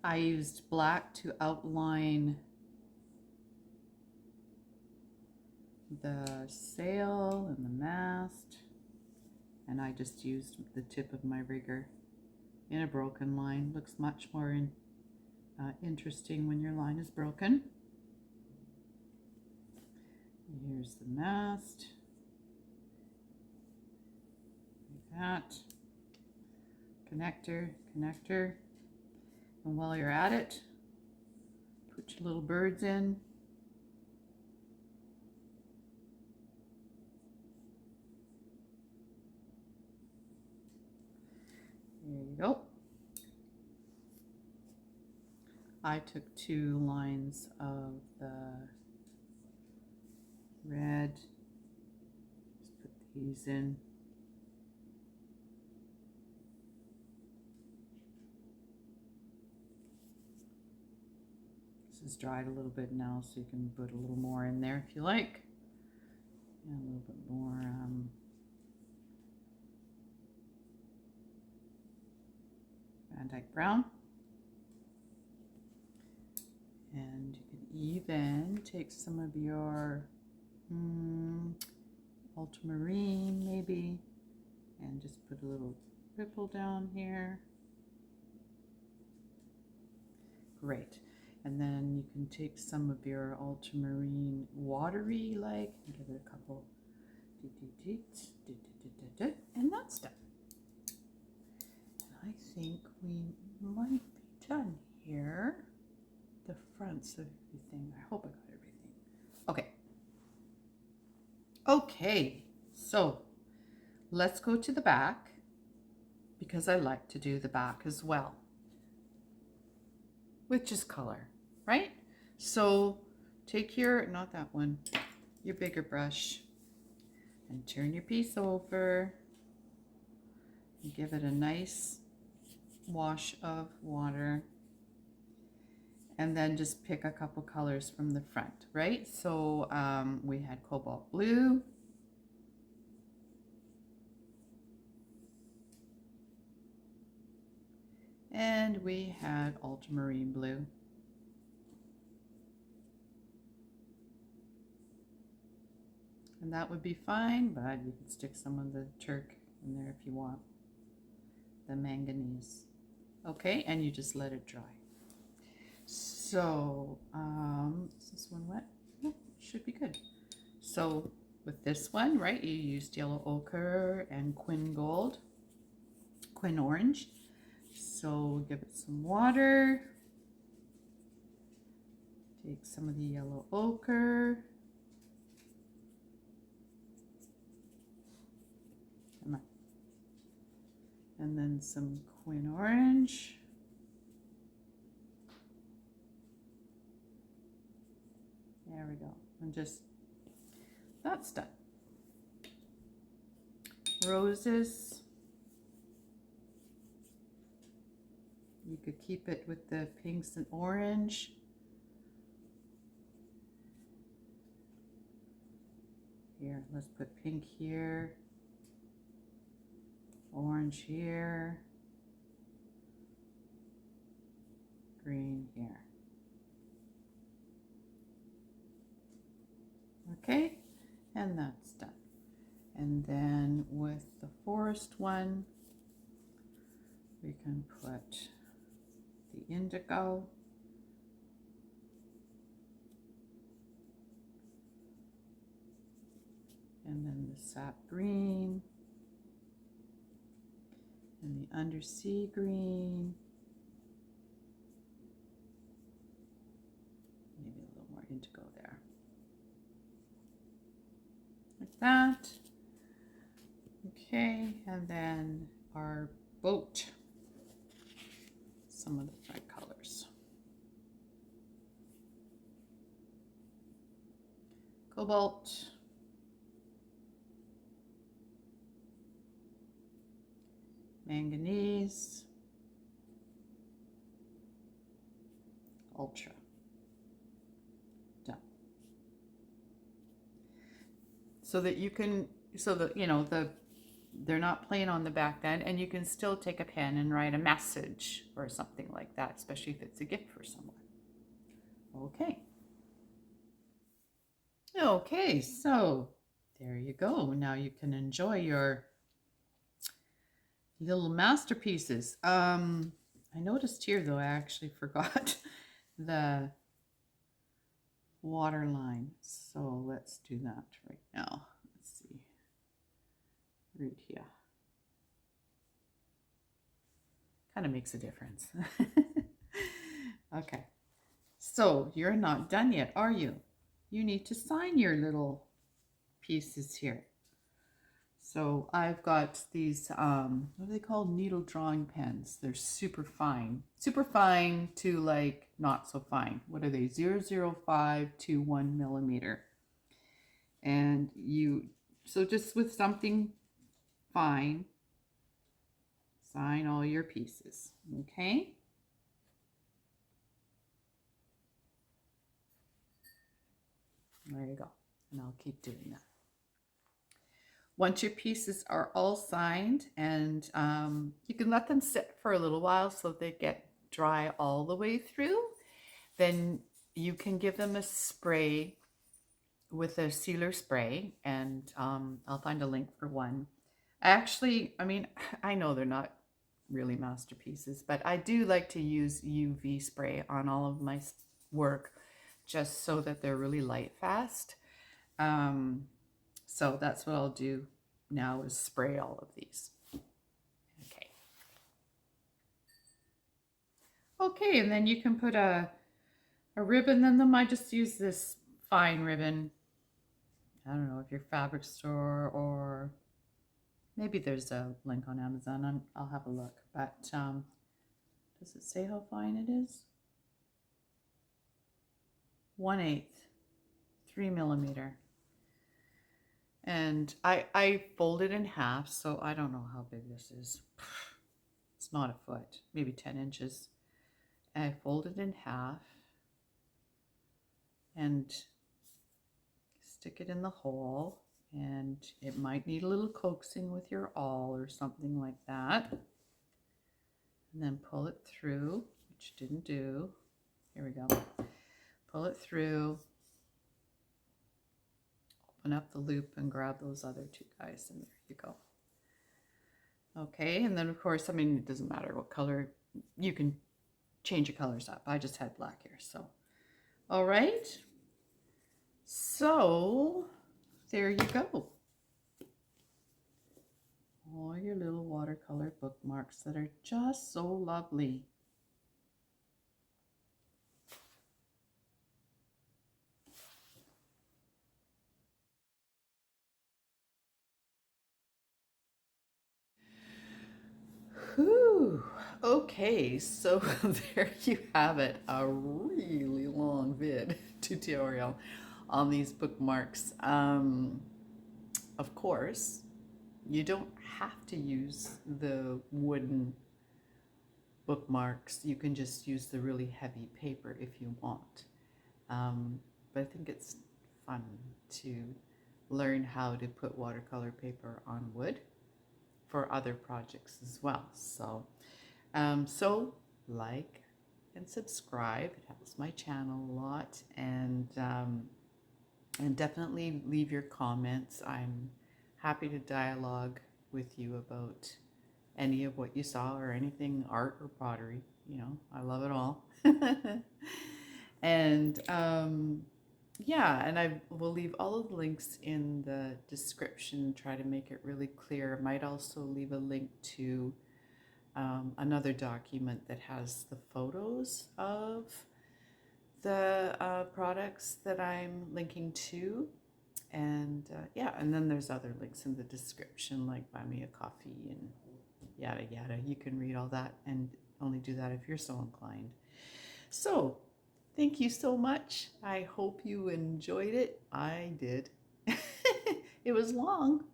I used black to outline the sail and the mast, and I just used the tip of my rigger in a broken line. Looks much more interesting when your line is broken. And here's the mast, like that. Connector, connector. And while you're at it, put your little birds in. There you go. I took 2 lines of the red. Just put these in. This is dried a little bit now, so you can put a little more in there if you like. And a little bit more Van Dyke Brown. And you can even take some of your ultramarine maybe, and just put a little ripple down here. Great. And then you can take some of your ultramarine watery, like, and give it a couple, and that's done. And I think we might be done here. The fronts of everything. I hope I got everything. Okay. Okay, so let's go to the back, because I like to do the back as well with just color, right? So take your, not that one, your bigger brush, and turn your piece over and give it a nice wash of water. And then just pick a couple colors from the front, right? So we had cobalt blue. And we had ultramarine blue. And that would be fine, but you can stick some of the turk in there if you want. The manganese. Okay, and you just let it dry. So, is this one wet? No, should be good. So with this one, right, you used yellow ochre and quin gold, quin orange. So give it some water. Take some of the yellow ochre. Come on. And then some quin orange. There we go. And just, that's done. Roses. You could keep it with the pinks and orange. Here, let's put pink here. Orange here. Green here. Okay, and that's done. And then with the forest one, we can put the indigo. And then the sap green. And the undersea green. Maybe a little more indigo there. Like that. Okay, and then our boat. Some of the bright colors. Cobalt. Manganese. Ultra. Done. So that you can, so that, you know, they're not plain on the back then, and you can still take a pen and write a message or something like that, especially if it's a gift for someone. Okay. Okay, so there you go. Now you can enjoy your little masterpieces. I noticed here though, I actually forgot the water line. So let's do that right now. Let's see. Right here. Kind of makes a difference. Okay, so you're not done yet, are you? You need to sign your little pieces here. So I've got these, what are they called? Needle drawing pens. They're super fine to like not so fine. What are they? 0.05 to 1 millimeter. And so just with something fine, sign all your pieces, okay? There you go. And I'll keep doing that. Once your pieces are all signed, and you can let them sit for a little while so they get dry all the way through, then you can give them a spray with a sealer spray, and I'll find a link for one. I mean, I know they're not really masterpieces, but I do like to use UV spray on all of my work just so that they're really light fast. So that's what I'll do now, is spray all of these. Okay. Okay, and then you can put a ribbon in them. I just use this fine ribbon. I don't know if you're fabric store, or maybe there's a link on Amazon. I'll have a look. But does it say how fine it is? 1/8, 3 millimeter. And I fold it in half, so I don't know how big this is. It's not a foot, maybe 10 inches. And I fold it in half and stick it in the hole, and it might need a little coaxing with your awl or something like that. And then pull it through, which you didn't do. Here we go. Pull it through. Open up the loop and grab those other two guys, and there you go. Okay, and then of course, I mean, it doesn't matter what color, you can change your colors up. I just had black here, so. All right, so there you go. All your little watercolor bookmarks that are just so lovely. Whew. Okay, so there you have it, a really long vid tutorial on these bookmarks. Of course, you don't have to use the wooden bookmarks. You can just use the really heavy paper if you want. But I think it's fun to learn how to put watercolor paper on wood for other projects as well. So, so like and subscribe. It helps my channel a lot, and definitely leave your comments. I'm happy to dialogue with you about any of what you saw, or anything art or pottery. You know, I love it all. And yeah, and I will leave all of the links in the description, try to make it really clear. I might also leave a link to another document that has the photos of the products that I'm linking to. And yeah, and then there's other links in the description, like buy me a coffee and yada yada. You can read all that, and only do that if you're so inclined. So thank you so much. I hope you enjoyed it. I did. It was long,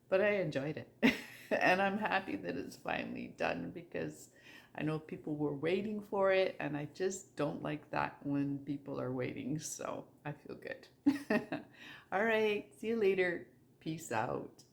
but I enjoyed it. And I'm happy that it's finally done, because I know people were waiting for it, and I just don't like that when people are waiting. So I feel good. All right. See you later. Peace out.